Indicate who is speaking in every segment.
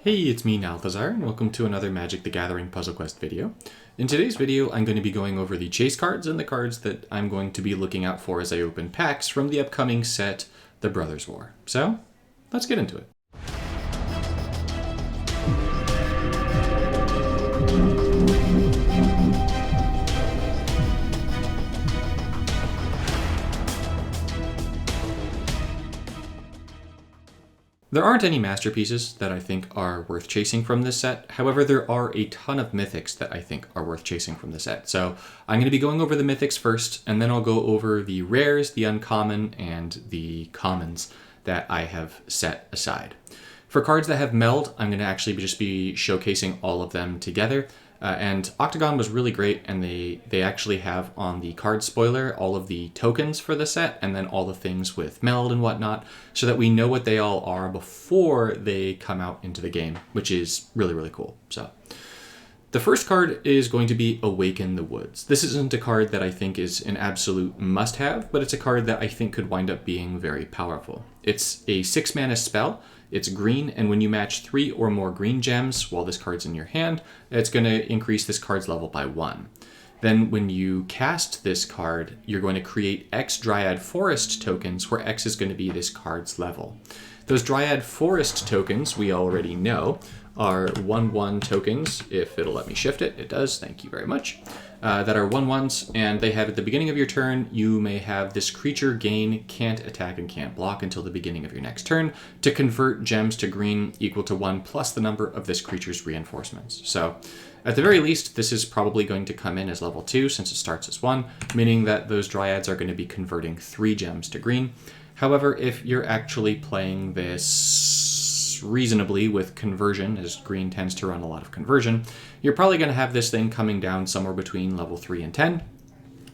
Speaker 1: Hey, it's me, Nalthazar, and welcome to another Magic the Gathering Puzzle Quest video. In today's video, I'm going to be going over the chase cards and the cards that I'm going to be looking out for as I open packs from the upcoming set, The Brothers War. So, let's get into it. There aren't any masterpieces that I think are worth chasing from this set. However, there are a ton of mythics that I think are worth chasing from the set. So I'm going to be going over the mythics first, and then I'll go over the rares, the uncommon, and the commons that I have set aside. For cards that have meld, I'm going to actually just be showcasing all of them together. And Octagon was really great, and they actually have on the card spoiler all of the tokens for the set, and then all the things with meld and whatnot, so that we know what they all are before they come out into the game, which is really, really cool. So the first card is going to be Awaken the Woods. This isn't a card that I think is an absolute must-have, but it's a card that I think could wind up being very powerful. It's a 6-mana spell. It's green, and when you match 3 or more green gems while this card's in your hand, it's going to increase this card's level by 1. Then when you cast this card, you're going to create X Dryad Forest tokens, where X is going to be this card's level. Those Dryad Forest tokens, we already know, are 1/1 tokens. If it'll let me shift it, it does, thank you very much. That are 1/1s, and they have at the beginning of your turn, you may have this creature gain can't attack and can't block until the beginning of your next turn to convert gems to green equal to 1 plus the number of this creature's reinforcements. So at the very least, this is probably going to come in as level 2 since it starts as 1, meaning that those Dryads are going to be converting 3 gems to green. However, if you're actually playing this reasonably with conversion, as green tends to run a lot of conversion, you're probably going to have this thing coming down somewhere between level 3 and 10,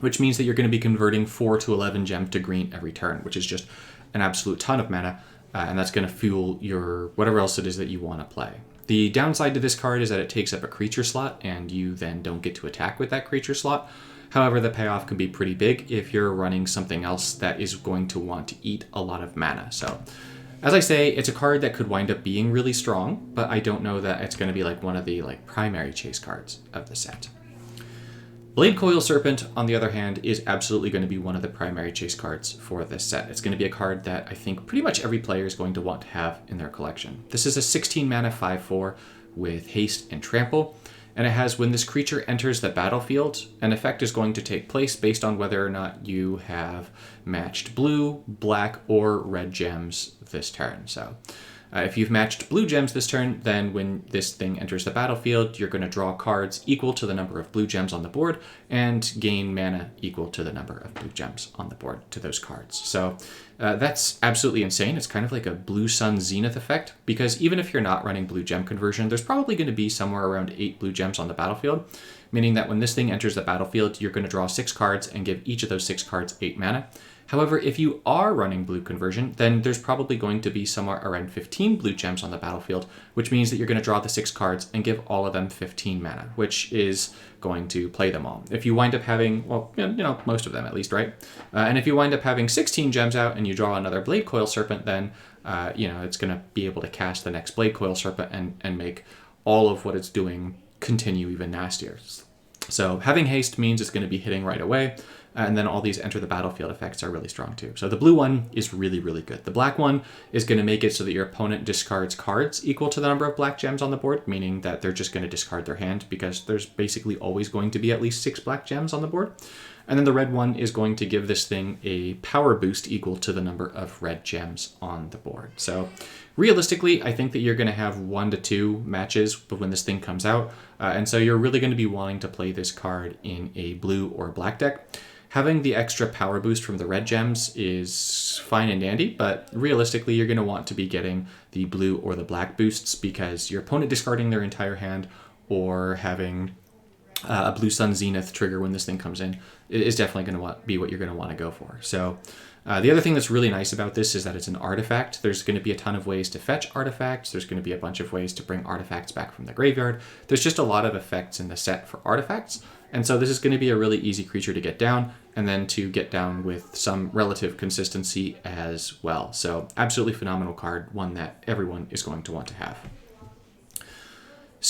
Speaker 1: which means that you're going to be converting 4 to 11 gems to green every turn, which is just an absolute ton of mana, and that's going to fuel your whatever else it is that you want to play. The downside to this card is that it takes up a creature slot, and you then don't get to attack with that creature slot. However, the payoff can be pretty big if you're running something else that is going to want to eat a lot of mana. So as I say, it's a card that could wind up being really strong, but I don't know that it's going to be like one of the primary chase cards of the set. Blade Coil Serpent, on the other hand, is absolutely going to be one of the primary chase cards for this set. It's going to be a card that I think pretty much every player is going to want to have in their collection. This is a 16 mana 5/4 with haste and trample, and it has when this creature enters the battlefield, an effect is going to take place based on whether or not you have matched blue, black, or red gems this turn. So if you've matched blue gems this turn, then when this thing enters the battlefield, you're going to draw cards equal to the number of blue gems on the board and gain mana equal to the number of blue gems on the board to those cards. So that's absolutely insane. It's kind of like a Blue Sun Zenith effect, because even if you're not running blue gem conversion, there's probably going to be somewhere around 8 blue gems on the battlefield, meaning that when this thing enters the battlefield, you're going to draw 6 cards and give each of those 6 cards 8 mana. However, if you are running blue conversion, then there's probably going to be somewhere around 15 blue gems on the battlefield, which means that you're going to draw the 6 cards and give all of them 15 mana, which is going to play them all. If you wind up having, well, most of them at least, right? And if you wind up having 16 gems out and you draw another Blade Coil Serpent, then, it's going to be able to cast the next Blade Coil Serpent and make all of what it's doing continue even nastier. So having haste means it's going to be hitting right away. And then all these enter the battlefield effects are really strong too. So the blue one is really, really good. The black one is going to make it so that your opponent discards cards equal to the number of black gems on the board, meaning that they're just going to discard their hand because there's basically always going to be at least 6 black gems on the board. And then the red one is going to give this thing a power boost equal to the number of red gems on the board. So realistically, I think that you're going to have 1 to 2 matches when this thing comes out. And so you're really going to be wanting to play this card in a blue or black deck. Having the extra power boost from the red gems is fine and dandy, but realistically, you're going to want to be getting the blue or the black boosts because your opponent discarding their entire hand or having a Blue Sun Zenith trigger when this thing comes in is definitely going to be what you're going to want to go for. So the other thing that's really nice about this is that it's an artifact. There's going to be a ton of ways to fetch artifacts. There's going to be a bunch of ways to bring artifacts back from the graveyard. There's just a lot of effects in the set for artifacts. And so this is going to be a really easy creature to get down, and then to get down with some relative consistency as well. So absolutely phenomenal card, one that everyone is going to want to have.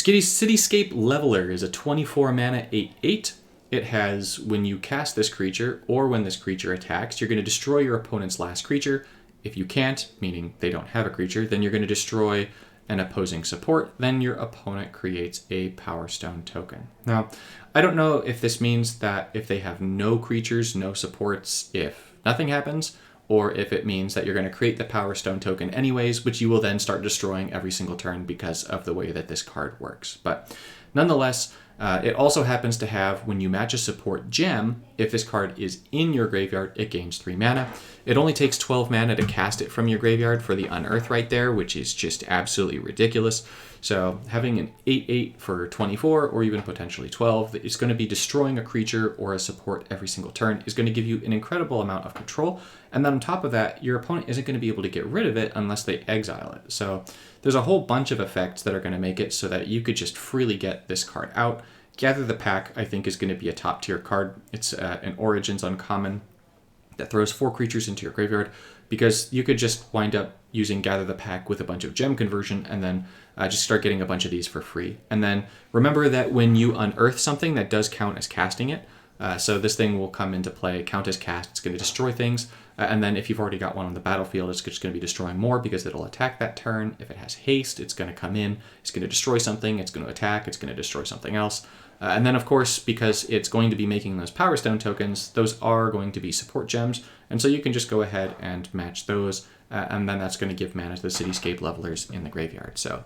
Speaker 1: Cityscape Leveler is a 24 mana 8/8. It has, when you cast this creature, or when this creature attacks, you're going to destroy your opponent's last creature. If you can't, meaning they don't have a creature, then you're going to destroy an opposing support. Then your opponent creates a Power Stone token. Now, I don't know if this means that if they have no creatures, no supports, if nothing happens, or if it means that you're going to create the Power Stone token anyways, which you will then start destroying every single turn because of the way that this card works. But nonetheless, it also happens to have, when you match a support gem, if this card is in your graveyard, it gains 3 mana. It only takes 12 mana to cast it from your graveyard for the Unearth right there, which is just absolutely ridiculous. So having an 8/8 for 24, or even potentially 12, that is going to be destroying a creature or a support every single turn, is going to give you an incredible amount of control. And then on top of that, your opponent isn't going to be able to get rid of it unless they exile it. So there's a whole bunch of effects that are going to make it so that you could just freely get this card out. Gather the Pack, I think, is going to be a top tier card. It's an Origins uncommon that throws 4 creatures into your graveyard, because you could just wind up using Gather the Pack with a bunch of gem conversion and then just start getting a bunch of these for free. And then remember that when you unearth something, that does count as casting it. So this thing will come into play, count as cast. It's going to destroy things. And then if you've already got one on the battlefield, it's just going to be destroying more because it'll attack that turn. If it has haste, it's going to come in. It's going to destroy something. It's going to attack. It's going to destroy something else. And then, of course, because it's going to be making those Power Stone tokens, those are going to be support gems. And so you can just go ahead and match those. And then that's going to give mana to the Cityscape Levelers in the graveyard. So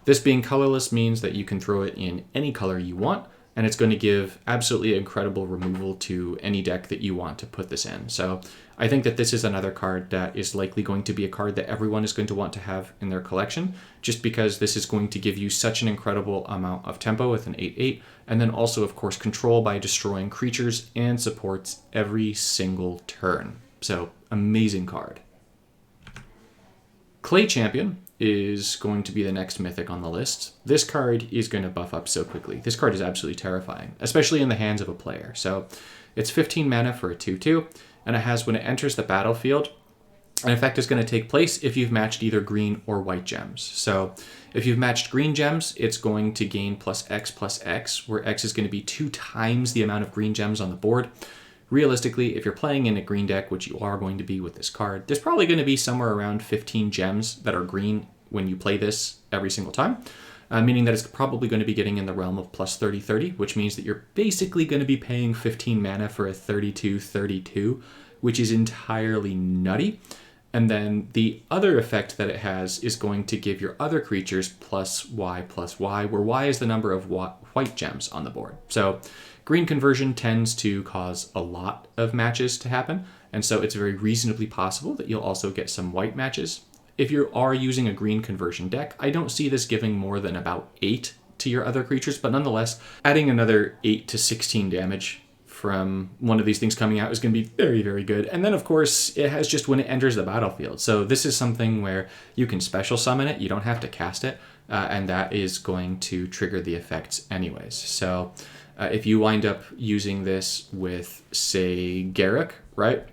Speaker 1: this being colorless means that you can throw it in any color you want. And it's going to give absolutely incredible removal to any deck that you want to put this in. So I think that this is another card that is likely going to be a card that everyone is going to want to have in their collection, just because this is going to give you such an incredible amount of tempo with an 8/8, and then also, of course, control by destroying creatures and supports every single turn. So amazing card. Clay Champion is going to be the next mythic on the list. This card is going to buff up so quickly. This card is absolutely terrifying, especially in the hands of a player. So it's 15 mana for a 2/2, and it has, when it enters the battlefield, an effect is going to take place if you've matched either green or white gems. So if you've matched green gems, it's going to gain +X/+X, where X is going to be 2 times the amount of green gems on the board. Realistically, if you're playing in a green deck, which you are going to be with this card, there's probably going to be somewhere around 15 gems that are green when you play this every single time, meaning that it's probably going to be getting in the realm of +30/30, which means that you're basically going to be paying 15 mana for a 32/32, which is entirely nutty. And then the other effect that it has is going to give your other creatures +Y/+Y, where Y is the number of white gems on the board. So green conversion tends to cause a lot of matches to happen, and so it's very reasonably possible that you'll also get some white matches. If you are using a green conversion deck, I don't see this giving more than about 8 to your other creatures, but nonetheless, adding another 8 to 16 damage from one of these things coming out is going to be very, very good. And then, of course, it has just when it enters the battlefield. So this is something where you can special summon it. You don't have to cast it, and that is going to trigger the effects anyways. So if you wind up using this with, say, Garruk, right?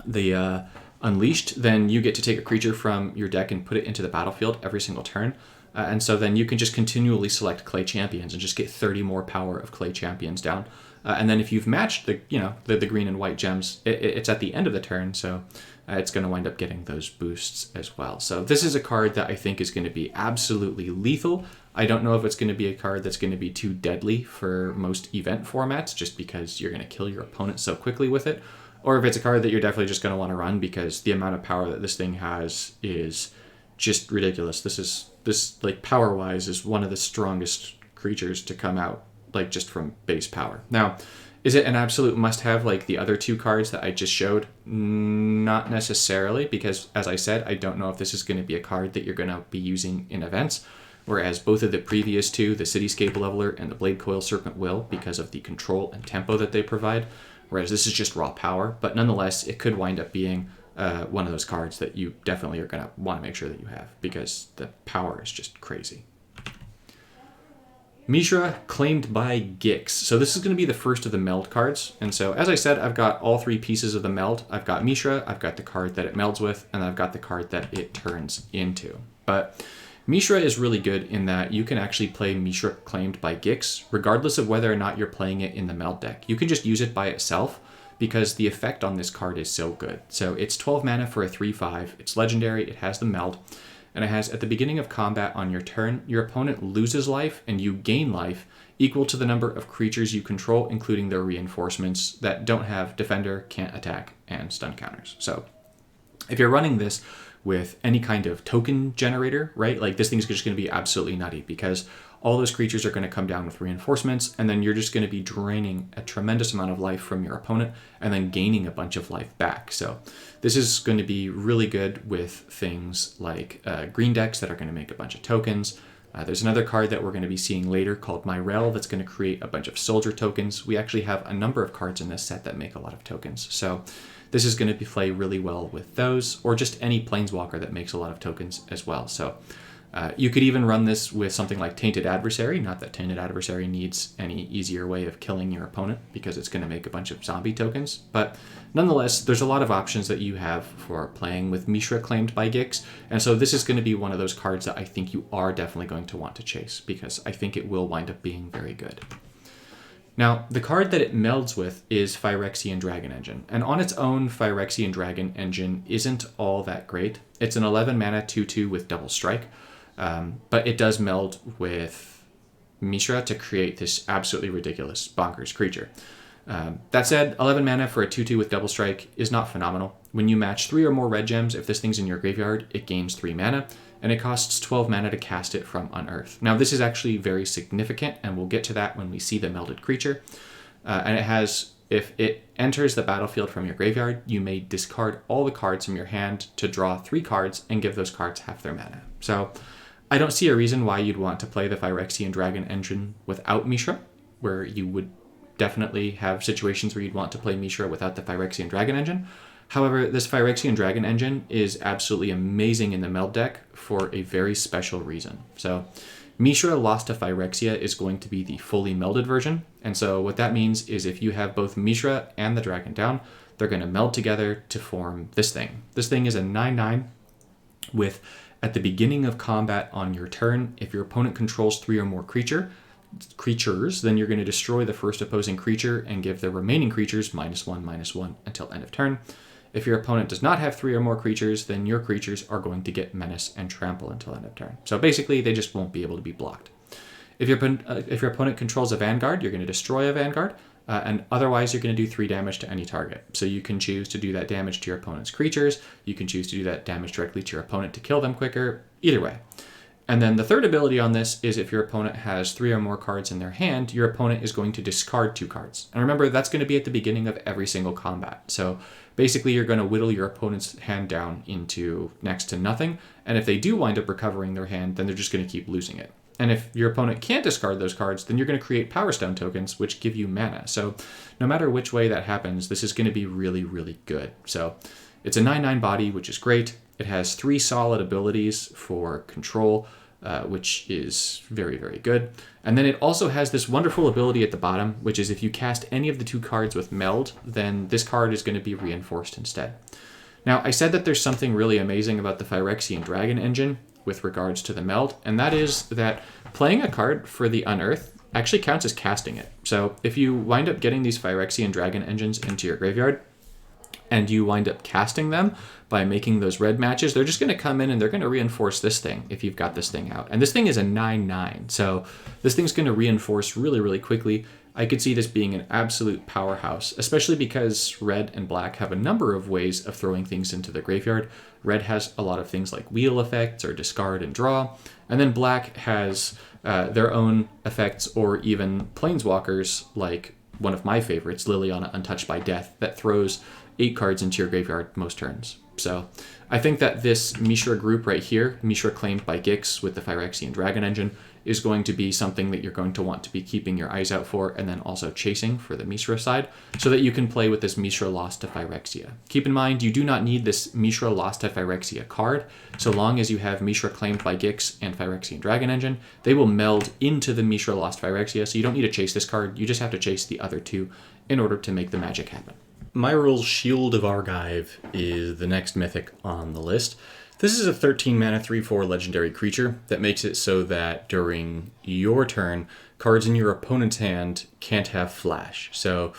Speaker 1: The Unleashed, then you get to take a creature from your deck and put it into the battlefield every single turn. And so then you can just continually select Clay Champions and just get 30 more power of Clay Champions down. And then if you've matched the green and white gems, it's at the end of the turn, so it's going to wind up getting those boosts as well. So this is a card that I think is going to be absolutely lethal. I don't know if it's going to be a card that's going to be too deadly for most event formats, just because you're going to kill your opponent so quickly with it, or if it's a card that you're definitely just going to want to run because the amount of power that this thing has is just ridiculous. This like power-wise is one of the strongest creatures to come out, like just from base power. Now, is it an absolute must-have like the other 2 cards that I just showed? Not necessarily, because as I said, I don't know if this is going to be a card that you're going to be using in events, whereas both of the previous 2, the Cityscape Leveler and the Blade Coil Serpent, will, because of the control and tempo that they provide, whereas this is just raw power. But nonetheless, it could wind up being one of those cards that you definitely are going to want to make sure that you have, because the power is just crazy. Mishra, Claimed by Gix. So this is going to be the first of the meld cards. And so, as I said, I've got all 3 pieces of the meld. I've got Mishra, I've got the card that it melds with, and I've got the card that it turns into. But Mishra is really good in that you can actually play Mishra Claimed by Gix, regardless of whether or not you're playing it in the Meld deck. You can just use it by itself because the effect on this card is so good. So it's 12 mana for a 3/5, it's legendary, it has the Meld, and it has, at the beginning of combat on your turn, your opponent loses life and you gain life equal to the number of creatures you control, including their reinforcements that don't have defender, can't attack, and stun counters. So if you're running this with any kind of token generator, right, like this thing's just going to be absolutely nutty because all those creatures are going to come down with reinforcements, and then you're just going to be draining a tremendous amount of life from your opponent and then gaining a bunch of life back. So this is going to be really good with things like green decks that are going to make a bunch of tokens. There's another card that we're going to be seeing later called Myrel that's going to create a bunch of soldier tokens. We actually have a number of cards in this set that make a lot of tokens. So this is going to play really well with those, or just any planeswalker that makes a lot of tokens as well. So you could even run this with something like Tainted Adversary. Not that Tainted Adversary needs any easier way of killing your opponent because it's going to make a bunch of zombie tokens. But nonetheless, there's a lot of options that you have for playing with Mishra Claimed by Gix. And so this is going to be one of those cards that I think you are definitely going to want to chase because I think it will wind up being very good. Now, the card that it melds with is Phyrexian Dragon Engine. And on its own, Phyrexian Dragon Engine isn't all that great. It's an 11 mana 2/2 with double strike. But it does meld with Mishra to create this absolutely ridiculous bonkers creature. That said, 11 mana for a 2/2 with double strike is not phenomenal. When you match 3 or more red gems, if this thing's in your graveyard, it gains 3 mana, and it costs 12 mana to cast it from Unearth. Now, this is actually very significant, and we'll get to that when we see the melded creature. And it has, if it enters the battlefield from your graveyard, you may discard all the cards from your hand to draw 3 cards and give those cards half their mana. So I don't see a reason why you'd want to play the Phyrexian Dragon Engine without Mishra, where you would definitely have situations where you'd want to play Mishra without the Phyrexian Dragon Engine. However, this Phyrexian Dragon Engine is absolutely amazing in the Meld deck for a very special reason. So Mishra Lost to Phyrexia is going to be the fully melded version. And so what that means is if you have both Mishra and the Dragon down, they're going to meld together to form this thing. This thing is a 9/9 with, at the beginning of combat on your turn, if your opponent controls 3 or more creatures, then you're going to destroy the first opposing creature and give the remaining creatures -1/-1 until end of turn. If your opponent does not have 3 or more creatures, then your creatures are going to get menace and trample until end of turn. So basically, they just won't be able to be blocked. If your opponent controls a Vanguard, you're going to destroy a Vanguard, and otherwise you're going to do 3 damage to any target. So you can choose to do that damage to your opponent's creatures, you can choose to do that damage directly to your opponent to kill them quicker, either way. And then the third ability on this is if your opponent has 3 or more cards in their hand, your opponent is going to discard 2 cards. And remember, that's going to be at the beginning of every single combat. So basically, you're going to whittle your opponent's hand down into next to nothing. And if they do wind up recovering their hand, then they're just going to keep losing it. And if your opponent can't discard those cards, then you're going to create Power Stone tokens, which give you mana. So no matter which way that happens, this is going to be really, really good. So it's a 9/9 body, which is great. It has 3 solid abilities for control, which is very, very good. And then it also has this wonderful ability at the bottom, which is if you cast any of the 2 cards with Meld, then this card is going to be reinforced instead. Now, I said that there's something really amazing about the Phyrexian Dragon Engine with regards to the Meld, and that is that playing a card for the Unearth actually counts as casting it. So if you wind up getting these Phyrexian Dragon Engines into your graveyard, and you wind up casting them by making those red matches, they're just going to come in and they're going to reinforce this thing if you've got this thing out. And this thing is a 9/9, so this thing's going to reinforce really, really quickly. I could see this being an absolute powerhouse, especially because red and black have a number of ways of throwing things into the graveyard. Red has a lot of things like wheel effects or discard and draw, and then black has their own effects or even planeswalkers like one of my favorites, Liliana Untouched by Death, that throws 8 cards into your graveyard most turns. So I think that this Mishra group right here, Mishra Claimed by Gix with the Phyrexian Dragon Engine, is going to be something that you're going to want to be keeping your eyes out for, and then also chasing for the Mishra side, so that you can play with this Mishra Lost to Phyrexia. Keep in mind, you do not need this Mishra Lost to Phyrexia card. So long as you have Mishra Claimed by Gix and Phyrexian Dragon Engine, they will meld into the Mishra Lost Phyrexia, so you don't need to chase this card, you just have to chase the other 2 in order to make the magic happen. Myrel's Shield of Argive is the next mythic on the list. This is a 13 mana 3/4 legendary creature that makes it so that during your turn, cards in your opponent's hand can't have flash. So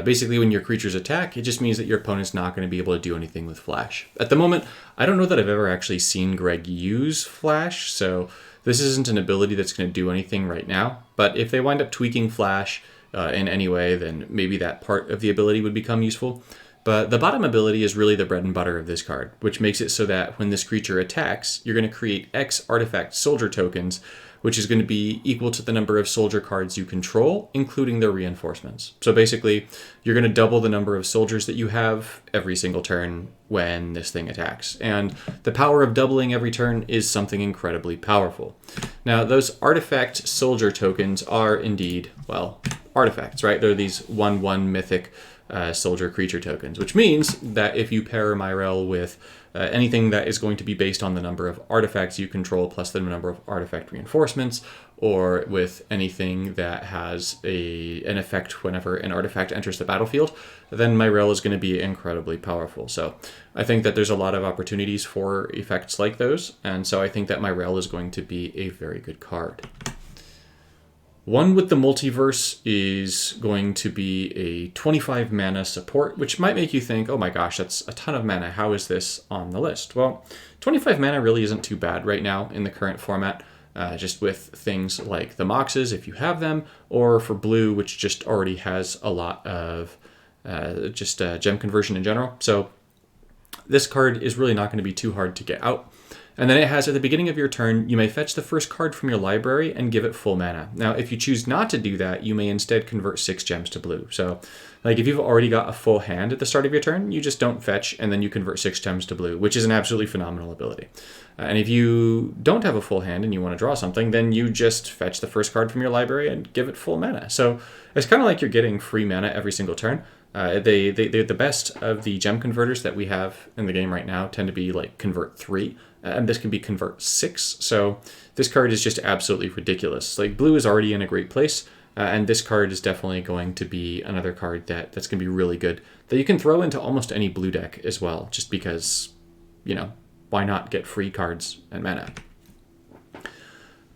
Speaker 1: basically when your creatures attack, it just means that your opponent's not going to be able to do anything with flash. At the moment, I don't know that I've ever actually seen Greg use flash, so this isn't an ability that's going to do anything right now. But if they wind up tweaking flash in any way, then maybe that part of the ability would become useful. But the bottom ability is really the bread and butter of this card, which makes it so that when this creature attacks, you're going to create X artifact soldier tokens, which is going to be equal to the number of soldier cards you control, including their reinforcements. So basically, you're going to double the number of soldiers that you have every single turn when this thing attacks. And the power of doubling every turn is something incredibly powerful. Now, those artifact soldier tokens are indeed, well, artifacts, right? They're these 1/1 mythic soldier creature tokens, which means that if you pair Myrel with anything that is going to be based on the number of artifacts you control plus the number of artifact reinforcements, or with anything that has an effect whenever an artifact enters the battlefield, then Myrel is going to be incredibly powerful. So I think that there's a lot of opportunities for effects like those, and so I think that Myrel is going to be a very good card. One with the Multiverse is going to be a 25 mana support, which might make you think, oh my gosh, that's a ton of mana. How is this on the list? Well, 25 mana really isn't too bad right now in the current format, just with things like the Moxes, if you have them, or for blue, which just already has a lot of gem conversion in general. So this card is really not going to be too hard to get out. And then it has, at the beginning of your turn, you may fetch the first card from your library and give it full mana. Now, if you choose not to do that, you may instead convert 6 gems to blue. So, like, if you've already got a full hand at the start of your turn, you just don't fetch, and then you convert 6 gems to blue, which is an absolutely phenomenal ability. And if you don't have a full hand and you want to draw something, then you just fetch the first card from your library and give it full mana. So it's kind of like you're getting free mana every single turn. They're the best of the gem converters that we have in the game right now tend to be like convert 3. And this can be convert 6. So this card is just absolutely ridiculous. Like, blue is already in a great place, and this card is definitely going to be another card that's going to be really good, that you can throw into almost any blue deck as well, just because, you know, why not get free cards and mana?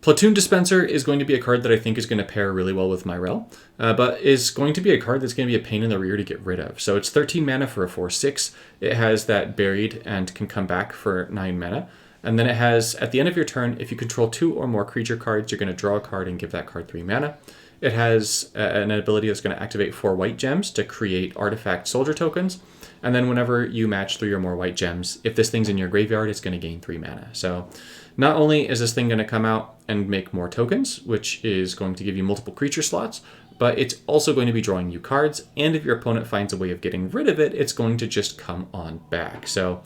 Speaker 1: Platoon Dispenser is going to be a card that I think is going to pair really well with Myrel, but is going to be a card that's going to be a pain in the rear to get rid of. So it's 13 mana for a 4/6. It has that buried and can come back for 9 mana. And then it has, at the end of your turn, if you control 2 or more creature cards, you're going to draw a card and give that card 3 mana. It has an ability that's going to activate 4 white gems to create artifact soldier tokens. And then whenever you match 3 or more white gems, if this thing's in your graveyard, it's going to gain 3 mana. So not only is this thing going to come out and make more tokens, which is going to give you multiple creature slots, but it's also going to be drawing you cards. And if your opponent finds a way of getting rid of it, it's going to just come on back. So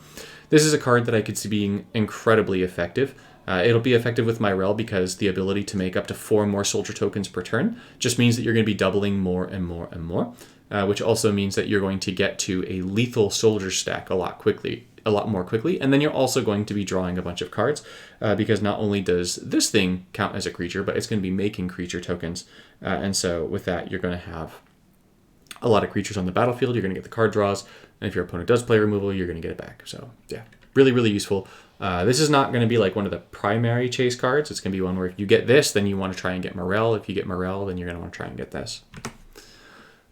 Speaker 1: this is a card that I could see being incredibly effective. It'll be effective with Myrel because the ability to make up to 4 more soldier tokens per turn just means that you're going to be doubling more and more and more, which also means that you're going to get to a lethal soldier stack a lot more quickly. And then you're also going to be drawing a bunch of cards because not only does this thing count as a creature, but it's going to be making creature tokens. And so with that, you're going to have a lot of creatures on the battlefield. You're going to get the card draws. And if your opponent does play removal, you're going to get it back. So yeah, really, really useful. This is not going to be like one of the primary chase cards. It's going to be one where if you get this, then you want to try and get Myrel. If you get Myrel, then you're going to want to try and get this.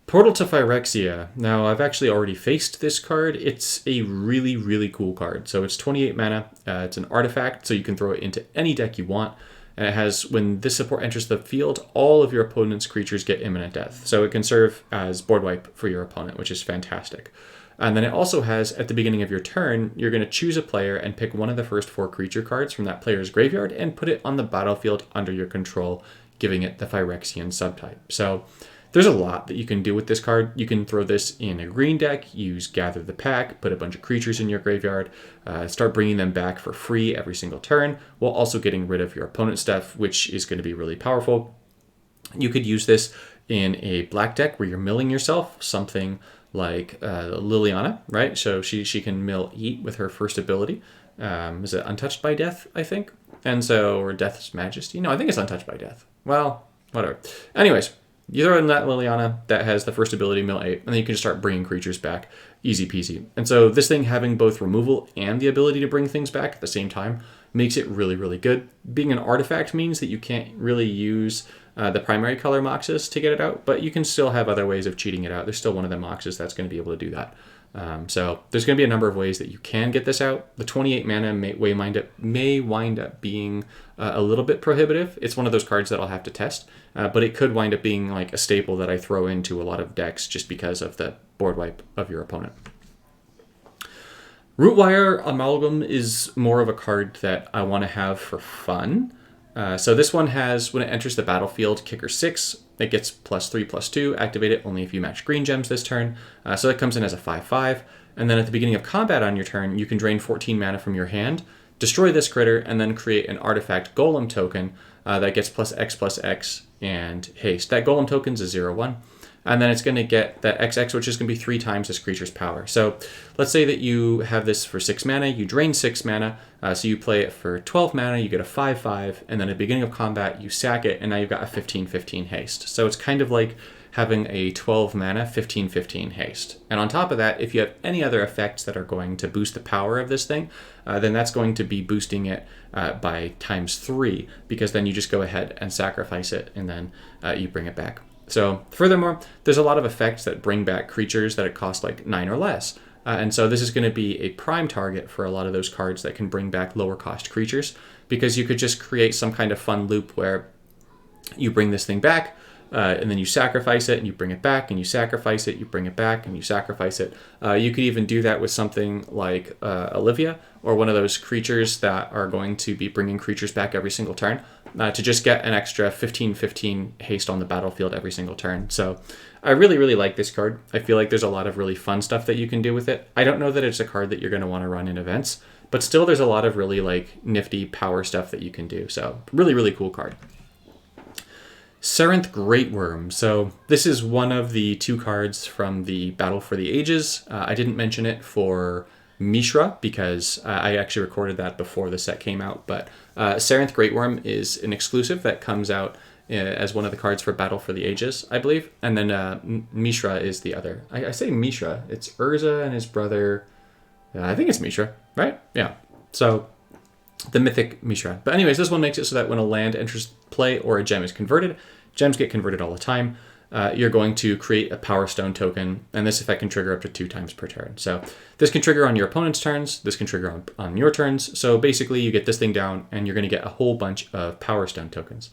Speaker 1: Portal to Phyrexia. Now, I've actually already faced this card. It's a really, really cool card. So it's 28 mana. It's an artifact, so you can throw it into any deck you want. And it has, when this support enters the field, all of your opponent's creatures get imminent death. So it can serve as board wipe for your opponent, which is fantastic. And then it also has, at the beginning of your turn, you're going to choose a player and pick one of the first 4 creature cards from that player's graveyard and put it on the battlefield under your control, giving it the Phyrexian subtype. So there's a lot that you can do with this card. You can throw this in a green deck, use Gather the Pack, put a bunch of creatures in your graveyard, start bringing them back for free every single turn, while also getting rid of your opponent's stuff, which is going to be really powerful. You could use this in a black deck where you're milling yourself, something like Liliana, right? So she can mill Eat with her first ability. Is it Untouched by Death, I think? And so, or Death's Majesty? No, I think it's Untouched by Death. Well, whatever. Anyways, You throw in that Liliana that has the first ability, mill 8, and then you can just start bringing creatures back. Easy peasy. And so this thing having both removal and the ability to bring things back at the same time makes it really, really good. Being an artifact means that you can't really use the primary color Moxes to get it out, but you can still have other ways of cheating it out. There's still one of the Moxes that's going to be able to do that. So there's going to be a number of ways that you can get this out. The 28 mana may wind up being a little bit prohibitive. It's one of those cards that I'll have to test, but it could wind up being like a staple that I throw into a lot of decks just because of the board wipe of your opponent. Rootwire Amalgam is more of a card that I want to have for fun. So this one has, when it enters the battlefield, kicker 6. It gets +3/+2. Activate it only if you match green gems this turn. So it comes in as a 5/5. And then at the beginning of combat on your turn, you can drain 14 mana from your hand, destroy this critter, and then create an artifact golem token that gets +X/+X and haste. That golem token's a 0/1. And then it's going to get that XX, which is going to be 3 times this creature's power. So let's say that you have this for 6 mana, you drain 6 mana, so you play it for 12 mana, you get a 5/5, and then at the beginning of combat, you sack it, and now you've got a 15/15 haste. So it's kind of like having a 12 mana 15/15 haste. And on top of that, if you have any other effects that are going to boost the power of this thing, then that's going to be boosting it by ×3, because then you just go ahead and sacrifice it, and then you bring it back. So furthermore, there's a lot of effects that bring back creatures that it costs like 9 or less. And so this is going to be a prime target for a lot of those cards that can bring back lower cost creatures, because you could just create some kind of fun loop where you bring this thing back, and then you sacrifice it, and you bring it back, and you sacrifice it, you bring it back, and you sacrifice it. You could even do that with something like Olivia, or one of those creatures that are going to be bringing creatures back every single turn, to just get an extra 15/15 haste on the battlefield every single turn. So I really, really like this card. I feel like there's a lot of really fun stuff that you can do with it. I don't know that it's a card that you're going to want to run in events, but still there's a lot of really like nifty power stuff that you can do. So really, really cool card. Sarenth Greatworm. So this is one of the 2 cards from the Battle for the Ages. I didn't mention it for Mishra because I actually recorded that before the set came out, but Sarenth Greatworm is an exclusive that comes out as one of the cards for Battle for the Ages, I believe, and then Mishra is the other. I say Mishra, it's Urza and his brother, I think it's Mishra, right? Yeah, so the mythic Mishra. But anyways, this one makes it so that when a land enters play or a gem is converted, gems get converted all the time, you're going to create a Power Stone token, and this effect can trigger up to 2 times per turn. So this can trigger on your opponent's turns, this can trigger on your turns. So basically you get this thing down, and you're going to get a whole bunch of Power Stone tokens.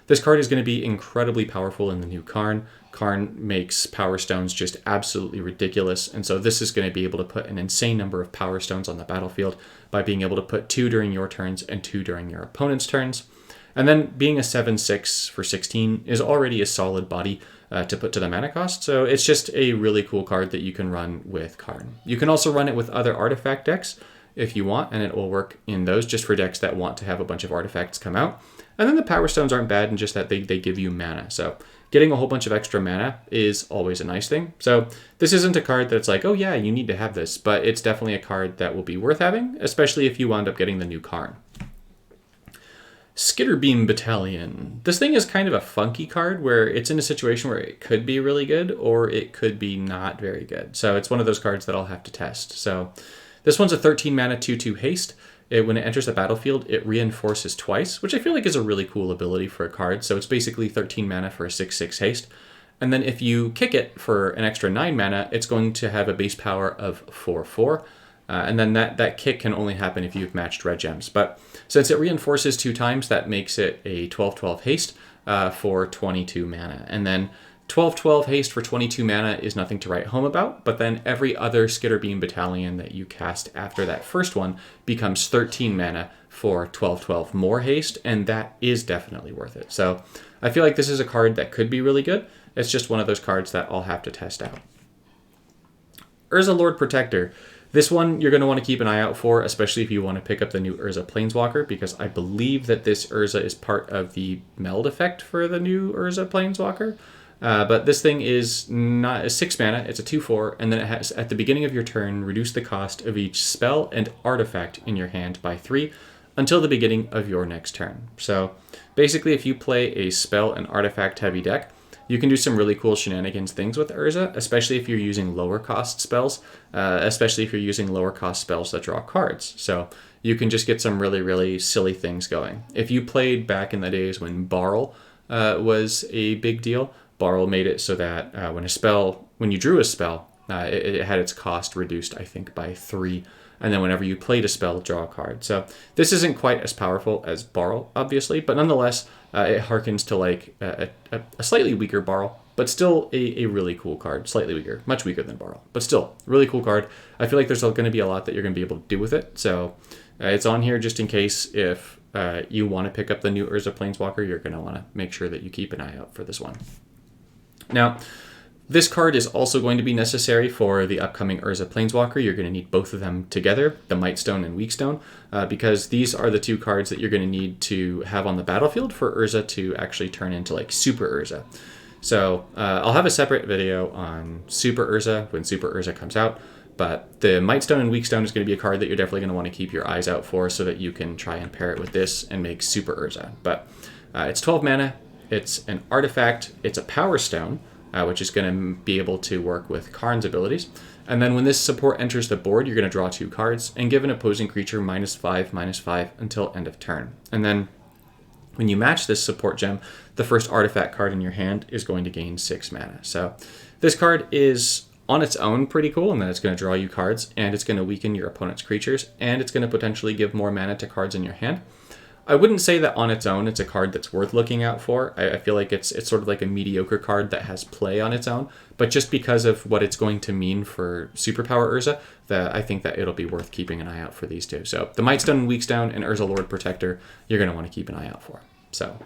Speaker 1: This card is going to be incredibly powerful in the new Karn. Karn makes Power Stones just absolutely ridiculous, and so this is going to be able to put an insane number of Power Stones on the battlefield by being able to put 2 during your turns and 2 during your opponent's turns. And then being a 7/6 for 16 is already a solid body to put to the mana cost, so it's just a really cool card that you can run with Karn. You can also run it with other artifact decks if you want, and it will work in those just for decks that want to have a bunch of artifacts come out. And then the Power Stones aren't bad in just that they give you mana, so getting a whole bunch of extra mana is always a nice thing. So this isn't a card that's like, oh yeah, you need to have this, but it's definitely a card that will be worth having, especially if you wound up getting the new Karn. Skitterbeam Battalion. This thing is kind of a funky card where it's in a situation where it could be really good or it could be not very good. So it's one of those cards that I'll have to test. So this one's a 13 mana 2/2 haste. When it enters the battlefield, it reinforces twice, which I feel like is a really cool ability for a card. So it's basically 13 mana for a 6/6 haste. And then if you kick it for an extra 9 mana, it's going to have a base power of 4/4. And then that kick can only happen if you've matched red gems. But since it reinforces 2 times, that makes it a 12/12 haste for 22 mana. And then 12/12 haste for 22 mana is nothing to write home about, but then every other Skitterbeam Battalion that you cast after that first one becomes 13 mana for 12/12 more haste, and that is definitely worth it. So I feel like this is a card that could be really good. It's just one of those cards that I'll have to test out. Urza Lord Protector. This one you're going to want to keep an eye out for, especially if you want to pick up the new Urza Planeswalker, because I believe that this Urza is part of the meld effect for the new Urza Planeswalker. But this thing is not a 6 mana, it's a 2/4, and then it has, at the beginning of your turn, reduce the cost of each spell and artifact in your hand by 3 until the beginning of your next turn. So basically, if you play a spell and artifact heavy deck, you can do some really cool shenanigans things with Urza, especially if you're using lower cost spells, especially if you're using lower cost spells that draw cards. So you can just get some really, really silly things going. If you played back in the days when Barl was a big deal, Barl made it so that when you drew a spell, it had its cost reduced, I think, by 3. And then whenever you played a spell, draw a card. So this isn't quite as powerful as Barl, obviously, but nonetheless, it harkens to like a slightly weaker Barl, but still a really cool card. Slightly weaker, much weaker than Barl, but still really cool card. I feel like there's going to be a lot that you're going to be able to do with it. So it's on here just in case if you want to pick up the new Urza Planeswalker, you're going to want to make sure that you keep an eye out for this one. Now, this card is also going to be necessary for the upcoming Urza Planeswalker. You're going to need both of them together, the Mightstone and Weakstone, because these are the two cards that you're going to need to have on the battlefield for Urza to actually turn into like Super Urza. So I'll have a separate video on Super Urza when Super Urza comes out, but the Mightstone and Weakstone is going to be a card that you're definitely going to want to keep your eyes out for so that you can try and pair it with this and make Super Urza. But it's 12 mana, it's an artifact, it's a Power Stone, which is going to be able to work with Karn's abilities. And then when this support enters the board, you're going to draw 2 cards and give an opposing creature -5/-5 until end of turn. And then when you match this support gem, the first artifact card in your hand is going to gain 6 mana. So this card is on its own pretty cool, and then it's going to draw you cards, and it's going to weaken your opponent's creatures, and it's going to potentially give more mana to cards in your hand. I wouldn't say that on its own it's a card that's worth looking out for. I feel like it's sort of like a mediocre card that has play on its own, but just because of what it's going to mean for Superpower Urza, I think that it'll be worth keeping an eye out for these two. So the Mightstone and Weakstone and Urza Lord Protector, you're going to want to keep an eye out for. So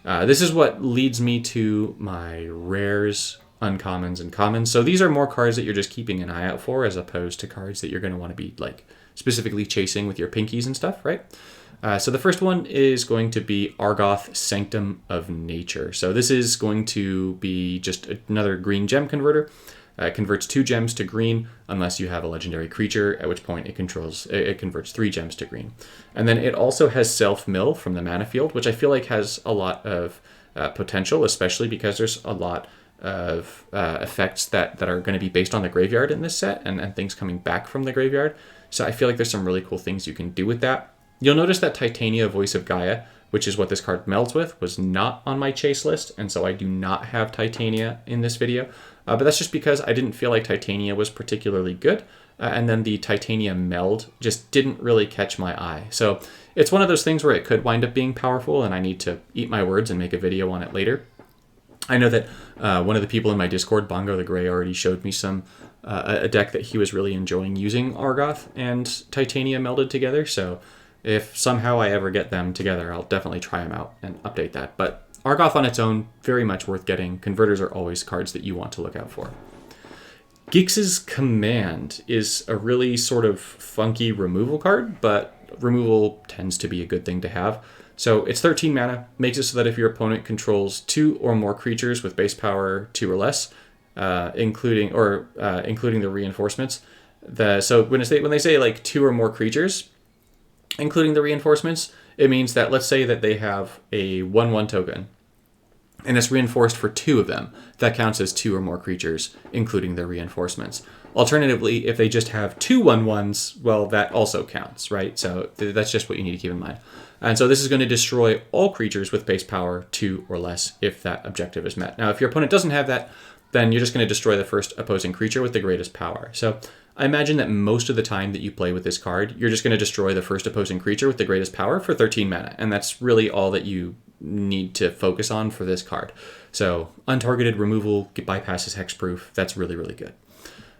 Speaker 1: this is what leads me to my rares, uncommons, and commons. So these are more cards that you're just keeping an eye out for as opposed to cards that you're going to want to be like specifically chasing with your pinkies and stuff, right? So the first one is going to be Argoth, Sanctum of Nature. So this is going to be just another green gem converter. It converts 2 gems to green unless you have a legendary creature, at which point it converts 3 gems to green. And then it also has Self-Mill from the mana field, which I feel like has a lot of potential, especially because there's a lot of effects that are going to be based on the graveyard in this set and things coming back from the graveyard. So I feel like there's some really cool things you can do with that. You'll notice that Titania, Voice of Gaia, which is what this card melds with, was not on my chase list, and so I do not have Titania in this video. But that's just because I didn't feel like Titania was particularly good, and then the Titania meld just didn't really catch my eye. So it's one of those things where it could wind up being powerful, and I need to eat my words and make a video on it later. I know that one of the people in my Discord, Bongo the Grey, already showed me a deck that he was really enjoying using Argoth and Titania melded together, so if somehow I ever get them together, I'll definitely try them out and update that. But Argoth on its own, very much worth getting. Converters are always cards that you want to look out for. Gix's Command is a really sort of funky removal card, but removal tends to be a good thing to have. So it's 13 mana, makes it so that if your opponent controls 2 or more creatures with base power 2 or less, including the reinforcements. So when they say like 2 or more creatures, including the reinforcements, it means that let's say that they have a 1/1 token and it's reinforced for 2 of them. That counts as 2 or more creatures, including the reinforcements. Alternatively, if they just have 2 1/1s, well, that also counts, right? So that's just what you need to keep in mind. And so this is going to destroy all creatures with base power 2 or less if that objective is met. Now, if your opponent doesn't have that, then you're just going to destroy the first opposing creature with the greatest power. So I imagine that most of the time that you play with this card, you're just going to destroy the first opposing creature with the greatest power for 13 mana. And that's really all that you need to focus on for this card. So untargeted removal bypasses hexproof. That's really, really good.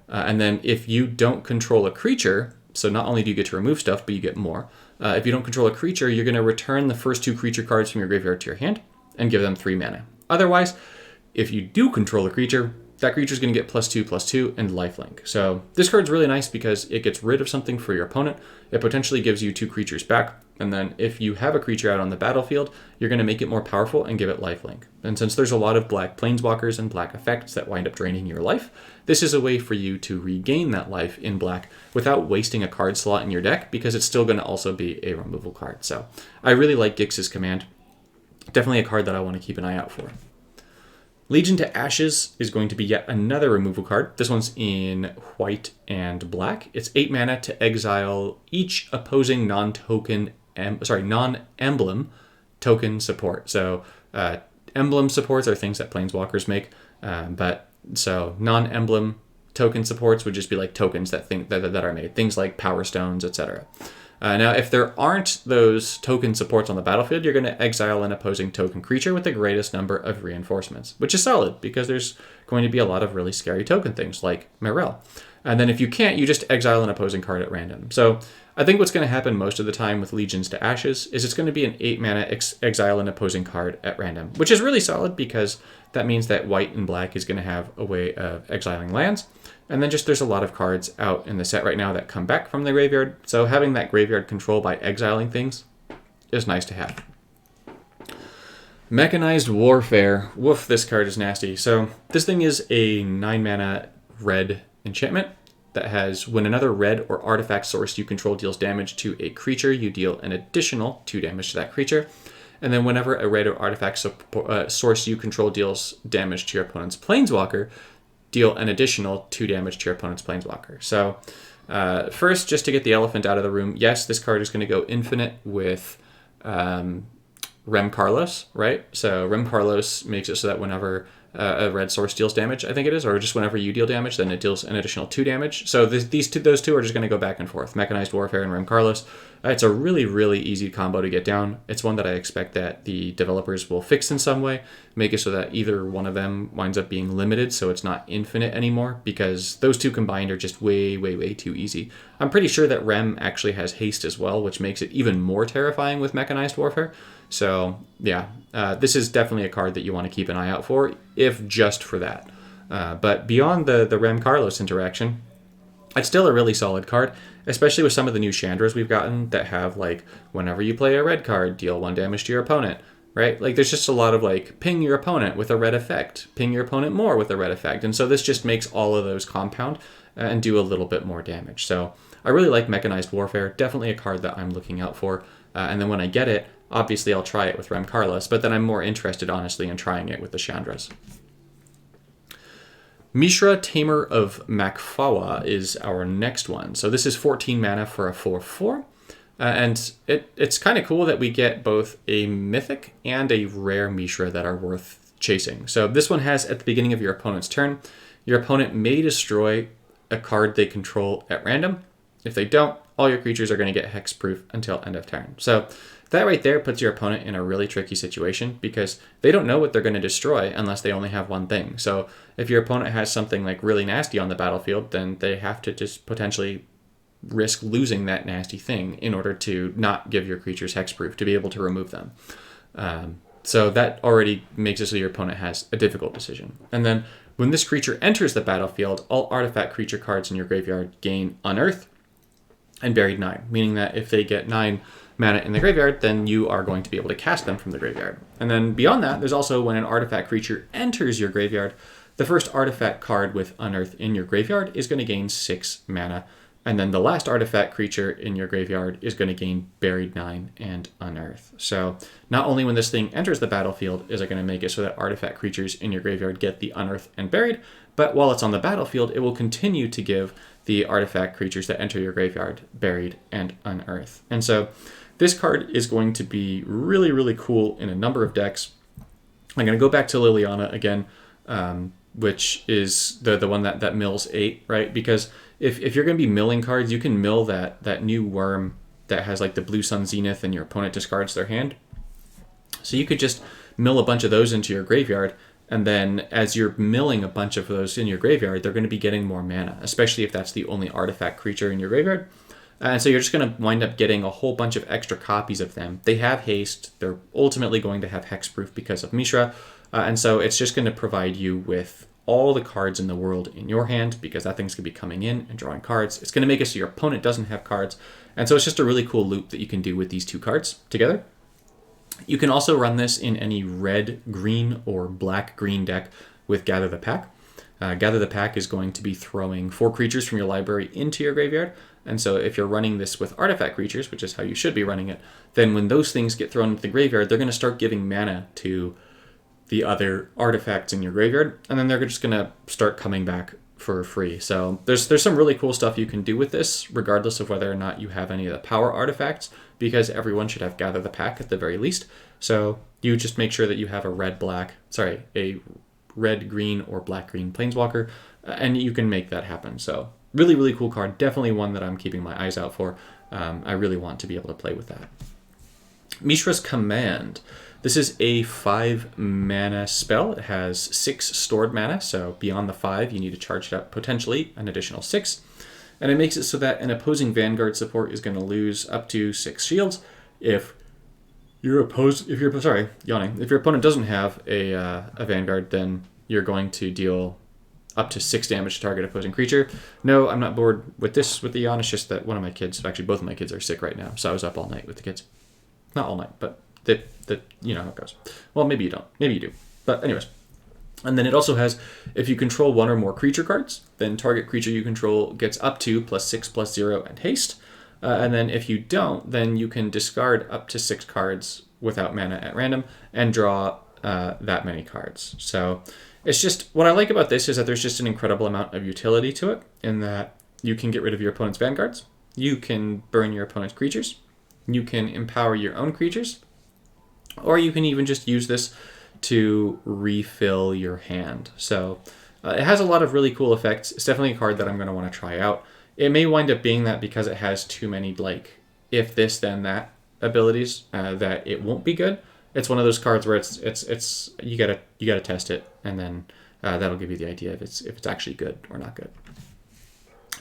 Speaker 1: And then if you don't control a creature, so not only do you get to remove stuff, but you get more. If you don't control a creature, you're going to return the first 2 creature cards from your graveyard to your hand and give them 3 mana. Otherwise, if you do control a creature, that creature is going to get +2/+2 and lifelink. So this card's really nice because it gets rid of something for your opponent. It potentially gives you 2 creatures back. And then if you have a creature out on the battlefield, you're going to make it more powerful and give it lifelink. And since there's a lot of black planeswalkers and black effects that wind up draining your life, this is a way for you to regain that life in black without wasting a card slot in your deck, because it's still going to also be a removal card. So I really like Gix's Command. Definitely a card that I want to keep an eye out for. Legion to Ashes is going to be yet another removal card. This one's in white and black. It's 8 mana to exile each opposing non-emblem token support. So emblem supports are things that planeswalkers make, but so non-emblem token supports would just be like tokens that are made, things like Power Stones, etc. Now, if there aren't those token supports on the battlefield, you're going to exile an opposing token creature with the greatest number of reinforcements, which is solid because there's going to be a lot of really scary token things like Mirel. And then if you can't, you just exile an opposing card at random. So I think what's going to happen most of the time with Legions to Ashes is it's going to be an 8 mana exile an opposing card at random, which is really solid because that means that white and black is going to have a way of exiling lands. And then just there's a lot of cards out in the set right now that come back from the graveyard. So having that graveyard control by exiling things is nice to have. Mechanized Warfare. Woof, this card is nasty. So this thing is a 9 mana red enchantment that has when another red or artifact source you control deals damage to a creature, you deal an additional 2 damage to that creature. And then whenever a red or artifact source you control deals damage to your opponent's planeswalker, deal an additional 2 damage to your opponent's planeswalker. So first, just to get the elephant out of the room, yes, this card is going to go infinite with Rem Carlos, right? So Rem Carlos makes it so that whenever a red source deals damage, I think it is, or just whenever you deal damage, then it deals an additional 2 damage. So those two are just going to go back and forth. Mechanized Warfare and Rem Carlos. It's a really, really easy combo to get down. It's one that I expect that the developers will fix in some way, make it so that either one of them winds up being limited so it's not infinite anymore, because those two combined are just way, way, way too easy. I'm pretty sure that Rem actually has haste as well, which makes it even more terrifying with Mechanized Warfare. So yeah, this is definitely a card that you want to keep an eye out for, if just for that. But beyond the Rem Carlos interaction, it's still a really solid card, especially with some of the new Chandras we've gotten that have, like, whenever you play a red card, deal 1 damage to your opponent, right? Like, there's just a lot of, like, ping your opponent with a red effect, ping your opponent more with a red effect. And so this just makes all of those compound and do a little bit more damage. So I really like Mechanized Warfare, definitely a card that I'm looking out for. And then when I get it, obviously I'll try it with Rem Carlos, but then I'm more interested, honestly, in trying it with the Chandras. Mishra, Tamer of Makfawa is our next one. So this is 14 mana for a 4/4. And it's kind of cool that we get both a mythic and a rare Mishra that are worth chasing. So this one has, at the beginning of your opponent's turn, your opponent may destroy a card they control at random. If they don't, all your creatures are going to get hexproof until end of turn. So that right there puts your opponent in a really tricky situation because they don't know what they're going to destroy unless they only have one thing. So if your opponent has something like really nasty on the battlefield, then they have to just potentially risk losing that nasty thing in order to not give your creatures hexproof, to be able to remove them. So that already makes it so your opponent has a difficult decision. And then when this creature enters the battlefield, all artifact creature cards in your graveyard gain Unearth and Buried 9, meaning that if they get 9 mana in the graveyard, then you are going to be able to cast them from the graveyard. And then beyond that, there's also when an artifact creature enters your graveyard, the first artifact card with Unearth in your graveyard is going to gain 6 mana. And then the last artifact creature in your graveyard is going to gain Buried 9 and Unearth. So not only when this thing enters the battlefield is it going to make it so that artifact creatures in your graveyard get the Unearth and Buried, but while it's on the battlefield, it will continue to give the artifact creatures that enter your graveyard Buried and Unearth. And so this card is going to be really, really cool in a number of decks. I'm going to go back to Liliana again, which is the one that mills 8, right? Because if you're going to be milling cards, you can mill that new worm that has like the Blue Sun Zenith and your opponent discards their hand. So you could just mill a bunch of those into your graveyard, and then as you're milling a bunch of those in your graveyard, they're going to be getting more mana, especially if that's the only artifact creature in your graveyard. And so you're just going to wind up getting a whole bunch of extra copies of them. They have haste. They're ultimately going to have hexproof because of Mishra. And so it's just going to provide you with all the cards in the world in your hand, because that thing's going to be coming in and drawing cards. It's going to make it so your opponent doesn't have cards. And so it's just a really cool loop that you can do with these two cards together. You can also run this in any red, green, or black, green deck with Gather the Pack. Gather the Pack is going to be throwing 4 creatures from your library into your graveyard. And so if you're running this with artifact creatures, which is how you should be running it, then when those things get thrown into the graveyard, they're going to start giving mana to the other artifacts in your graveyard, and then they're just going to start coming back for free. So there's some really cool stuff you can do with this, regardless of whether or not you have any of the power artifacts, because everyone should have Gather the Pack at the very least. So you just make sure that you have a a red, green, or black, green Planeswalker, and you can make that happen. So really, really cool card. Definitely one that I'm keeping my eyes out for. I really want to be able to play with that. Mishra's Command. This is a 5 mana spell. It has 6 stored mana, so beyond the 5, you need to charge it up potentially an additional 6. And it makes it so that an opposing Vanguard support is going to lose up to 6 shields. If your opponent doesn't have a Vanguard, then you're going to deal up to 6 damage to target opposing creature. No, I'm not bored with this with the Ion. It's just that one of my kids, actually both of my kids, are sick right now, so I was up all night with the kids. Not all night, but you know how it goes. Well, maybe you don't. Maybe you do. But anyways. And then it also has, if you control one or more creature cards, then target creature you control gets up to +6/+0 and haste. And then if you don't, then you can discard up to 6 cards without mana at random and draw that many cards. So it's just, what I like about this is that there's just an incredible amount of utility to it, in that you can get rid of your opponent's Vanguards, you can burn your opponent's creatures, you can empower your own creatures, or you can even just use this to refill your hand. So it has a lot of really cool effects. It's definitely a card that I'm going to want to try out. It may wind up being that because it has too many, like, if this then that abilities, that it won't be good. It's one of those cards where it's you gotta test it, and then that'll give you the idea if it's actually good or not good.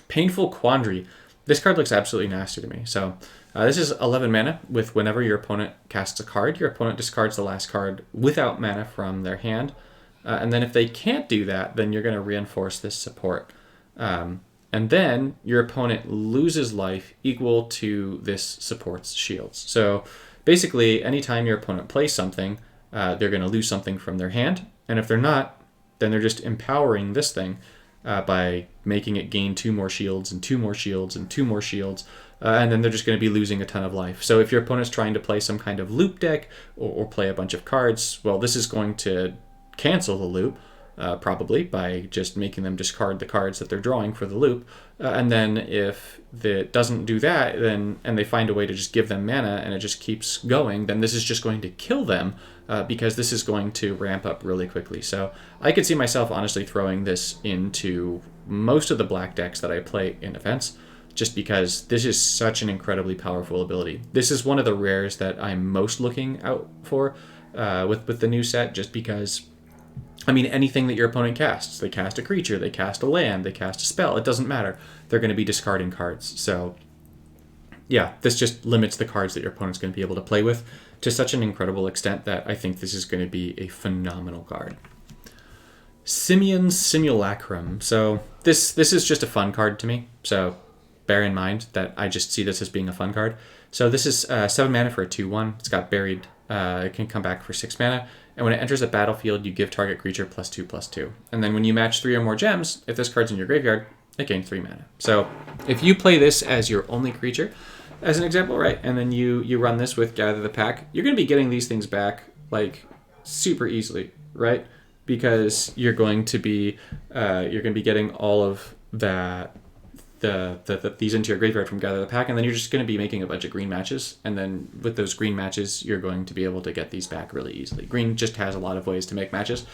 Speaker 1: Painful Quandary. This card looks absolutely nasty to me. So this is 11 mana with whenever your opponent casts a card, your opponent discards the last card without mana from their hand. And then if they can't do that, then you're going to reinforce this support. And then your opponent loses life equal to this support's shields. So basically, anytime your opponent plays something, they're going to lose something from their hand. And if they're not, then they're just empowering this thing by making it gain 2 more shields and 2 more shields and 2 more shields. And then they're just going to be losing a ton of life. So if your opponent's trying to play some kind of loop deck or play a bunch of cards, well, this is going to cancel the loop, probably, by just making them discard the cards that they're drawing for the loop. And then if it doesn't do that, then and they find a way to just give them mana and it just keeps going, then this is just going to kill them, because this is going to ramp up really quickly. So I could see myself honestly throwing this into most of the black decks that I play in Defense, just because this is such an incredibly powerful ability. This is one of the rares that I'm most looking out for with the new set, just because, I mean, anything that your opponent casts, they cast a creature, they cast a land, they cast a spell, it doesn't matter. They're going to be discarding cards. So yeah, this just limits the cards that your opponent's going to be able to play with to such an incredible extent that I think this is going to be a phenomenal card. Simeon's Simulacrum. So this is just a fun card to me. So bear in mind that I just see this as being a fun card. So this is 7 mana for a 2/1. It's got Buried. It can come back for 6 mana. And when it enters a battlefield, you give target creature +2/+2. And then when you match 3 or more gems, if this card's in your graveyard, it gains 3 mana. So if you play this as your only creature, as an example, right, and then you run this with Gather the Pack, you're going to be getting these things back, like, super easily, right? Because you're going to be getting all of that, these into your graveyard from Gather the Pack, and then you're just going to be making a bunch of green matches, and then with those green matches, you're going to be able to get these back really easily. Green just has a lot of ways to make matches.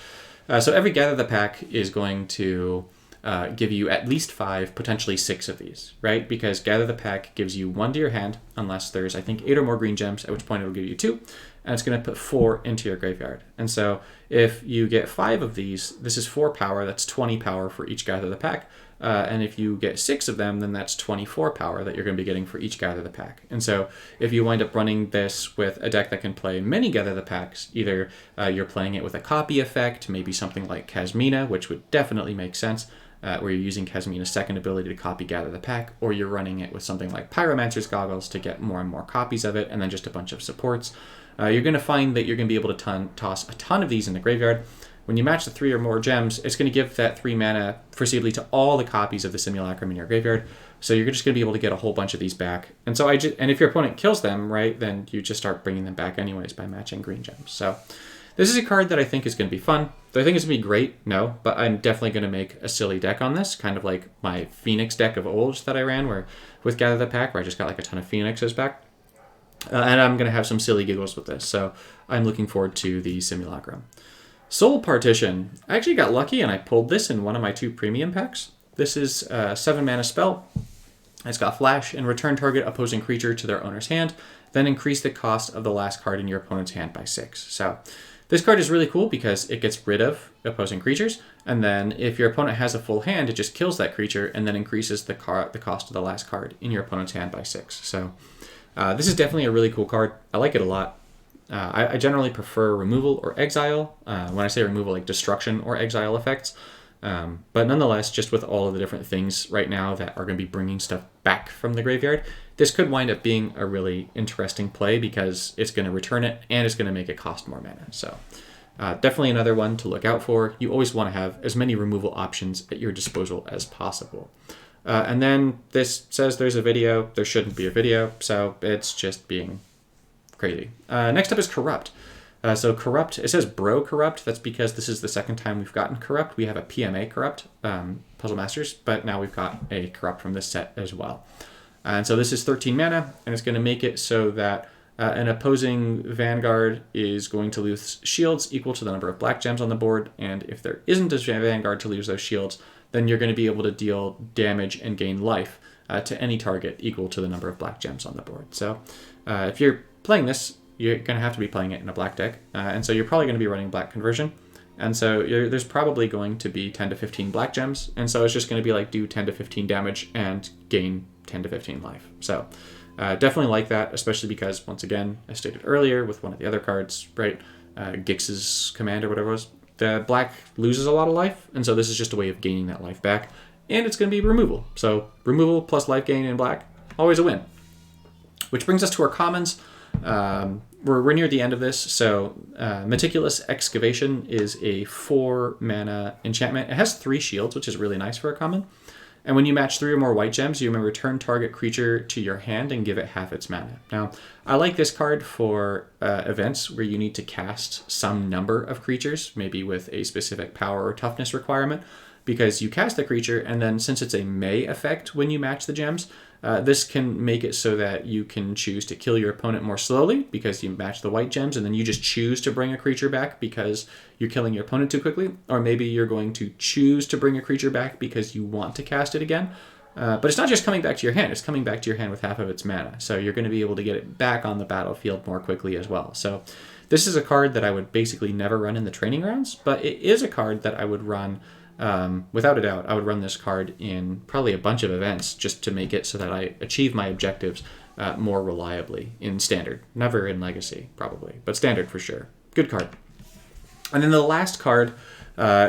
Speaker 1: So every Gather the Pack is going to give you at least 5, potentially 6 of these, right? Because Gather the Pack gives you 1 to your hand, unless there's, I think, 8 or more green gems, at which point it'll give you 2, and it's going to put 4 into your graveyard. And so if you get 5 of these, this is 4 power, that's 20 power for each Gather the Pack. And if you get 6 of them, then that's 24 power that you're going to be getting for each Gather the Pack. And so if you wind up running this with a deck that can play many Gather the Packs, either you're playing it with a copy effect, maybe something like Kasmina, which would definitely make sense, where you're using Kasmina's second ability to copy Gather the Pack, or you're running it with something like Pyromancer's Goggles to get more and more copies of it, and then just a bunch of supports. You're going to find that you're going to be able to toss a ton of these in the graveyard. When you match the 3 or more gems, it's going to give that 3 mana foreseeably to all the copies of the Simulacrum in your graveyard. So you're just going to be able to get a whole bunch of these back. And so and if your opponent kills them, right, then you just start bringing them back anyways by matching green gems. So This is a card that I think is going to be fun. Do I think it's going to be great? No, but I'm definitely going to make a silly deck on this, kind of like my Phoenix deck of old that I ran where with Gather the Pack, where I just got like a ton of Phoenixes back. And I'm going to have some silly giggles with this, so I'm looking forward to the Simulacrum. Soul Partition. I actually got lucky and I pulled this in one of my 2 premium packs. This is a 7 mana spell. It's got flash and return target opposing creature to their owner's hand, then increase the cost of the last card in your opponent's hand by 6. So this card is really cool because it gets rid of opposing creatures, and then if your opponent has a full hand, it just kills that creature and then increases the cost of the last card in your opponent's hand by 6. So this is definitely a really cool card. I like it a lot. I generally prefer removal or exile. When I say removal, like destruction or exile effects. But nonetheless, just with all of the different things right now that are going to be bringing stuff back from the graveyard, this could wind up being a really interesting play because it's going to return it and it's going to make it cost more mana. So definitely another one to look out for. You always want to have as many removal options at your disposal as possible. And then this says there's a video. There shouldn't be a video, so it's just being crazy. Next up is Corrupt. So Corrupt, it says Bro Corrupt. That's because this is the second time we've gotten Corrupt. We have a PMA Corrupt, Puzzle Masters, but now we've got a Corrupt from this set as well. And so this is 13 mana, and it's going to make it so that an opposing Vanguard is going to lose shields equal to the number of black gems on the board, and if there isn't a Vanguard to lose those shields, then you're going to be able to deal damage and gain life to any target equal to the number of black gems on the board. So if you're playing this, you're going to have to be playing it in a black deck, and so you're probably going to be running black conversion, and so there's probably going to be 10 to 15 black gems, and so it's just going to be like do 10 to 15 damage and gain 10 to 15 life. So definitely like that, especially because, once again, as stated earlier with one of the other cards, right, Gix's Command or whatever it was, the black loses a lot of life, and so this is just a way of gaining that life back, and it's going to be removal. So removal plus life gain in black, always a win. Which brings us to our commons. We're near the end of this, so Meticulous Excavation is a 4 mana enchantment. It has 3 shields, which is really nice for a common. And when you match 3 or more white gems, you may return target creature to your hand and give it half its mana. Now, I like this card for events where you need to cast some number of creatures, maybe with a specific power or toughness requirement, because you cast the creature, and then since it's a may effect when you match the gems, this can make it so that you can choose to kill your opponent more slowly because you match the white gems, and then you just choose to bring a creature back because you're killing your opponent too quickly. Or maybe you're going to choose to bring a creature back because you want to cast it again. But it's not just coming back to your hand, it's coming back to your hand with half of its mana. So you're going to be able to get it back on the battlefield more quickly as well. So this is a card that I would basically never run in the training rounds, but it is a card that I would run. Without a doubt, I would run this card in probably a bunch of events just to make it so that I achieve my objectives more reliably in Standard. Never in Legacy, probably, but Standard for sure. Good card. And then the last card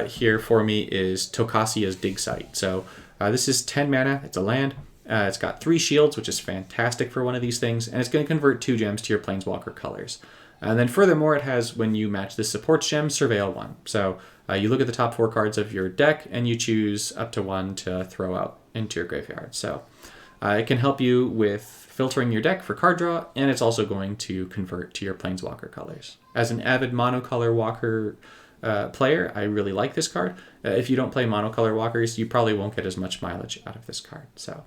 Speaker 1: here for me is Tocasia's Dig Site. So this is 10 mana. It's a land. It's got 3 shields, which is fantastic for one of these things, and it's going to convert 2 gems to your Planeswalker colors. And then furthermore, it has, when you match this supports gem, Surveil 1. So you look at the top 4 cards of your deck, and you choose up to 1 to throw out into your graveyard. So it can help you with filtering your deck for card draw, and it's also going to convert to your Planeswalker colors. As an avid monocolor walker player, I really like this card. If you don't play monocolor walkers, you probably won't get as much mileage out of this card. So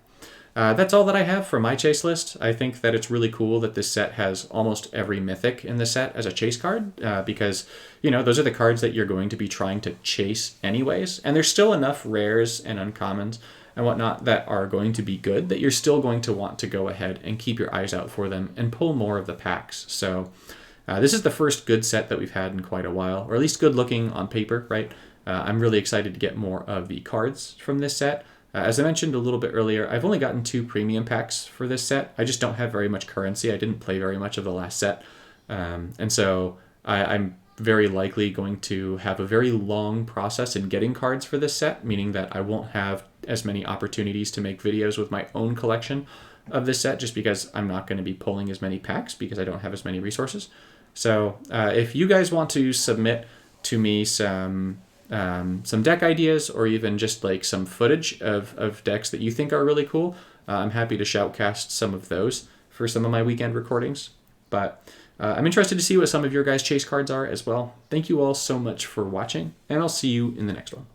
Speaker 1: that's all that I have for my chase list. I think that it's really cool that this set has almost every mythic in the set as a chase card because, you know, those are the cards that you're going to be trying to chase anyways. And there's still enough rares and uncommons and whatnot that are going to be good that you're still going to want to go ahead and keep your eyes out for them and pull more of the packs. So this is the first good set that we've had in quite a while, or at least good looking on paper, right? I'm really excited to get more of the cards from this set. As I mentioned a little bit earlier, I've only gotten 2 premium packs for this set. I just don't have very much currency. I didn't play very much of the last set. And so I'm very likely going to have a very long process in getting cards for this set, meaning that I won't have as many opportunities to make videos with my own collection of this set just because I'm not going to be pulling as many packs because I don't have as many resources. So if you guys want to submit to me some deck ideas or even just like some footage of decks that you think are really cool, I'm happy to shoutcast some of those for some of my weekend recordings. But I'm interested to see what some of your guys' chase cards are as well. Thank you all so much for watching, and I'll see you in the next one.